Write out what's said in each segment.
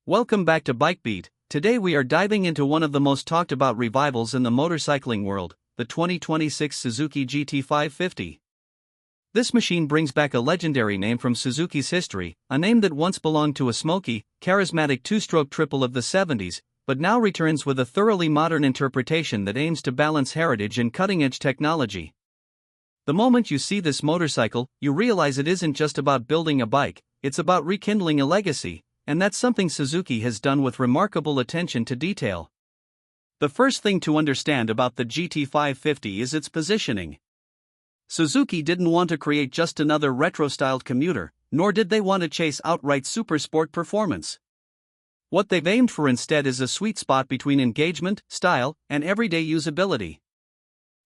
Welcome back to BikeBeat. Today we are diving into one of the most talked about revivals in the motorcycling world, the 2026 Suzuki GT 550. This machine brings back a legendary name from Suzuki's history, a name that once belonged to a smoky, charismatic two-stroke triple of the 70s, but now returns with a thoroughly modern interpretation that aims to balance heritage and cutting-edge technology. The moment you see this motorcycle, you realize it isn't just about building a bike, it's about rekindling a legacy. And that's something Suzuki has done with remarkable attention to detail. The first thing to understand about the GT 550 is its positioning. Suzuki didn't want to create just another retro-styled commuter, nor did they want to chase outright supersport performance. What they've aimed for instead is a sweet spot between engagement, style, and everyday usability.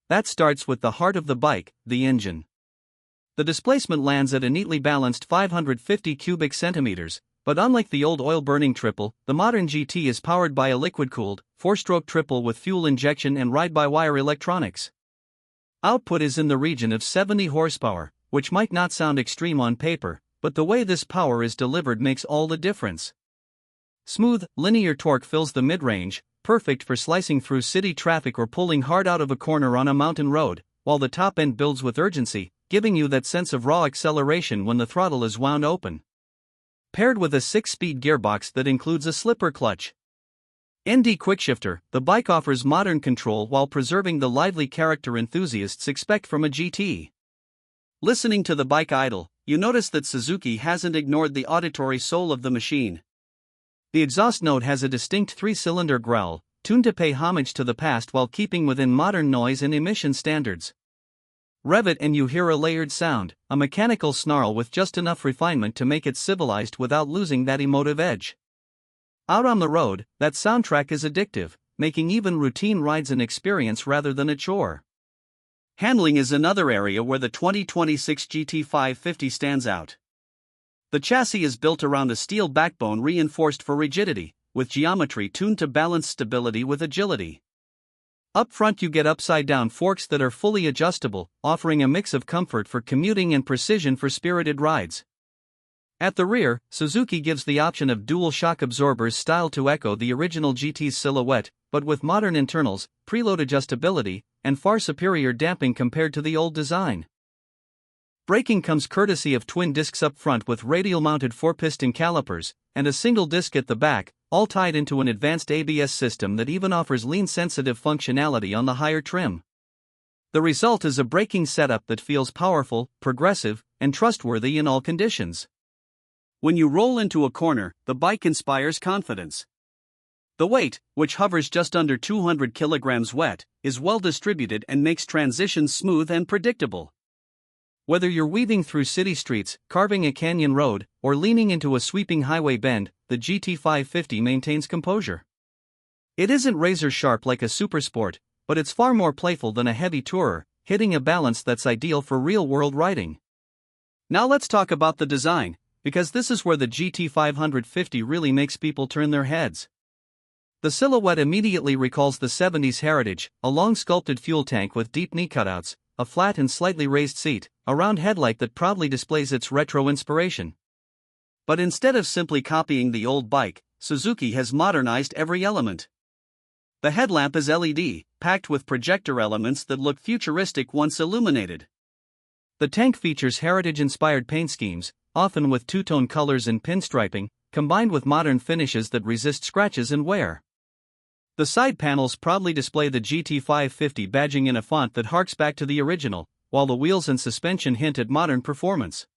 That starts with the heart of the bike, the engine. The displacement lands at a neatly balanced 550 cubic centimeters. But unlike the old oil-burning triple, the modern GT is powered by a liquid-cooled, four-stroke triple with fuel injection and ride-by-wire electronics. Output is in the region of 70 horsepower, which might not sound extreme on paper, but the way this power is delivered makes all the difference. Smooth, linear torque fills the mid-range, perfect for slicing through city traffic or pulling hard out of a corner on a mountain road, while the top end builds with urgency, giving you that sense of raw acceleration when the throttle is wound open. Paired with a 6-speed gearbox that includes a slipper clutch. ND quickshifter, the bike offers modern control while preserving the lively character enthusiasts expect from a GT. Listening to the bike idle, you notice that Suzuki hasn't ignored the auditory soul of the machine. The exhaust note has a distinct 3-cylinder growl, tuned to pay homage to the past while keeping within modern noise and emission standards. Rev it and you hear a layered sound, a mechanical snarl with just enough refinement to make it civilized without losing that emotive edge. Out on the road, that soundtrack is addictive, making even routine rides an experience rather than a chore. Handling is another area where the 2026 GT 550 stands out. The chassis is built around a steel backbone reinforced for rigidity, with geometry tuned to balance stability with agility. Up front you get upside-down forks that are fully adjustable, offering a mix of comfort for commuting and precision for spirited rides. At the rear, Suzuki gives the option of dual shock absorbers styled to echo the original GT's silhouette, but with modern internals, preload adjustability, and far superior damping compared to the old design. Braking comes courtesy of twin discs up front with radial-mounted 4-piston calipers, and a single disc at the back, all tied into an advanced ABS system that even offers lean-sensitive functionality on the higher trim. The result is a braking setup that feels powerful, progressive, and trustworthy in all conditions. When you roll into a corner, the bike inspires confidence. The weight, which hovers just under 200 kilograms wet, is well distributed and makes transitions smooth and predictable. Whether you're weaving through city streets, carving a canyon road, or leaning into a sweeping highway bend, the GT 550 maintains composure. It isn't razor-sharp like a supersport, but it's far more playful than a heavy tourer, hitting a balance that's ideal for real-world riding. Now let's talk about the design, because this is where the GT 550 really makes people turn their heads. The silhouette immediately recalls the 70s heritage, a long sculpted fuel tank with deep knee cutouts, a flat and slightly raised seat, a round headlight that proudly displays its retro inspiration. But instead of simply copying the old bike, Suzuki has modernized every element. The headlamp is LED, packed with projector elements that look futuristic once illuminated. The tank features heritage-inspired paint schemes, often with two-tone colors and pinstriping, combined with modern finishes that resist scratches and wear. The side panels proudly display the GT 550 badging in a font that harks back to the original, while the wheels and suspension hint at modern performance.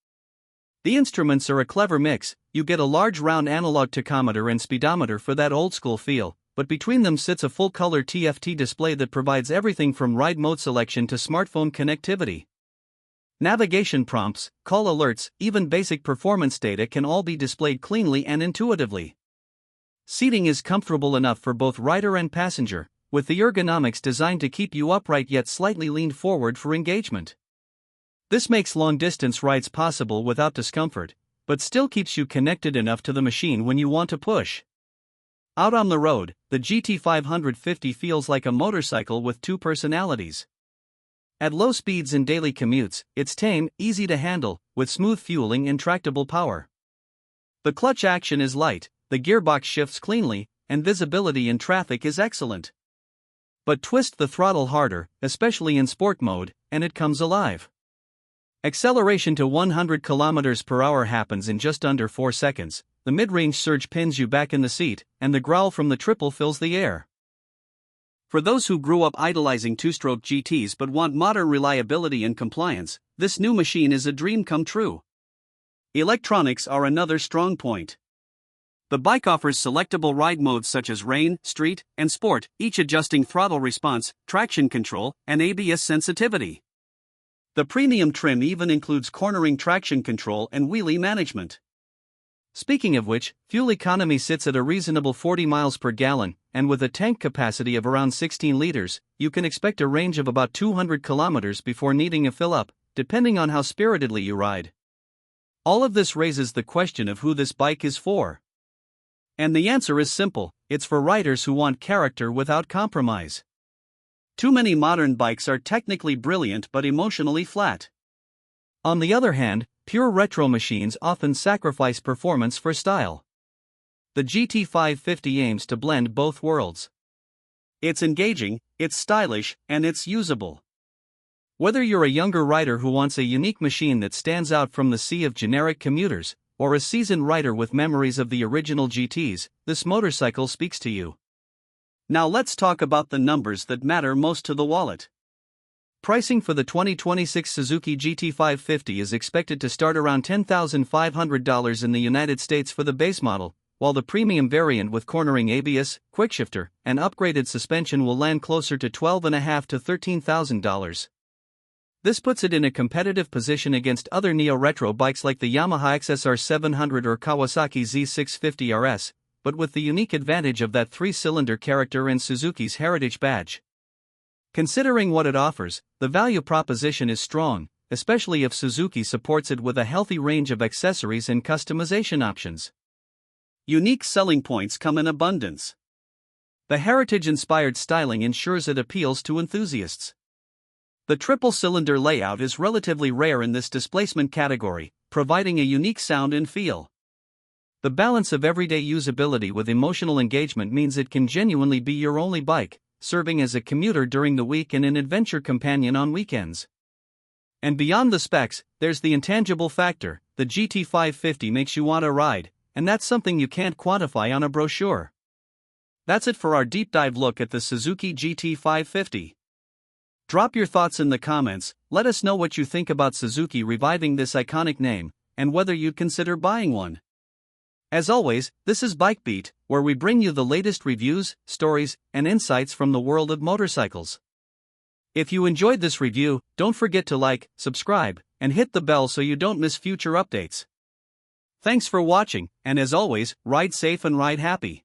The instruments are a clever mix. You get a large round analog tachometer and speedometer for that old-school feel, but between them sits a full-color TFT display that provides everything from ride mode selection to smartphone connectivity. Navigation prompts, call alerts, even basic performance data can all be displayed cleanly and intuitively. Seating is comfortable enough for both rider and passenger, with the ergonomics designed to keep you upright yet slightly leaned forward for engagement. This makes long-distance rides possible without discomfort, but still keeps you connected enough to the machine when you want to push. Out on the road, the GT 550 feels like a motorcycle with two personalities. At low speeds and daily commutes, it's tame, easy to handle, with smooth fueling and tractable power. The clutch action is light, the gearbox shifts cleanly, and visibility in traffic is excellent. But twist the throttle harder, especially in sport mode, and it comes alive. Acceleration to 100 km/h happens in just under 4 seconds, the mid-range surge pins you back in the seat, and the growl from the triple fills the air. For those who grew up idolizing two-stroke GTs but want modern reliability and compliance, this new machine is a dream come true. Electronics are another strong point. The bike offers selectable ride modes such as rain, street, and sport, each adjusting throttle response, traction control, and ABS sensitivity. The premium trim even includes cornering traction control and wheelie management. Speaking of which, fuel economy sits at a reasonable 40 miles per gallon, and with a tank capacity of around 16 liters, you can expect a range of about 200 kilometers before needing a fill-up, depending on how spiritedly you ride. All of this raises the question of who this bike is for. And the answer is simple: it's for riders who want character without compromise. Too many modern bikes are technically brilliant but emotionally flat. On the other hand, pure retro machines often sacrifice performance for style. The GT550 aims to blend both worlds. It's engaging, it's stylish, and it's usable. Whether you're a younger rider who wants a unique machine that stands out from the sea of generic commuters, or a seasoned rider with memories of the original GTs, this motorcycle speaks to you. Now let's talk about the numbers that matter most to the wallet. Pricing for the 2026 Suzuki GT550 is expected to start around $10,500 in the United States for the base model, while the premium variant with cornering ABS, quickshifter, and upgraded suspension will land closer to $12,500 to $13,000. This puts it in a competitive position against other neo-retro bikes like the Yamaha XSR 700 or Kawasaki Z650 RS, but with the unique advantage of that 3-cylinder character and Suzuki's heritage badge. Considering what it offers, the value proposition is strong, especially if Suzuki supports it with a healthy range of accessories and customization options. Unique selling points come in abundance. The heritage-inspired styling ensures it appeals to enthusiasts. The triple-cylinder layout is relatively rare in this displacement category, providing a unique sound and feel. The balance of everyday usability with emotional engagement means it can genuinely be your only bike, serving as a commuter during the week and an adventure companion on weekends. And beyond the specs, there's the intangible factor: the GT550 makes you want to ride, and that's something you can't quantify on a brochure. That's it for our deep dive look at the Suzuki GT550. Drop your thoughts in the comments, let us know what you think about Suzuki reviving this iconic name, and whether you'd consider buying one. As always, this is BikeBeat, where we bring you the latest reviews, stories, and insights from the world of motorcycles. If you enjoyed this review, don't forget to like, subscribe, and hit the bell so you don't miss future updates. Thanks for watching, and as always, ride safe and ride happy.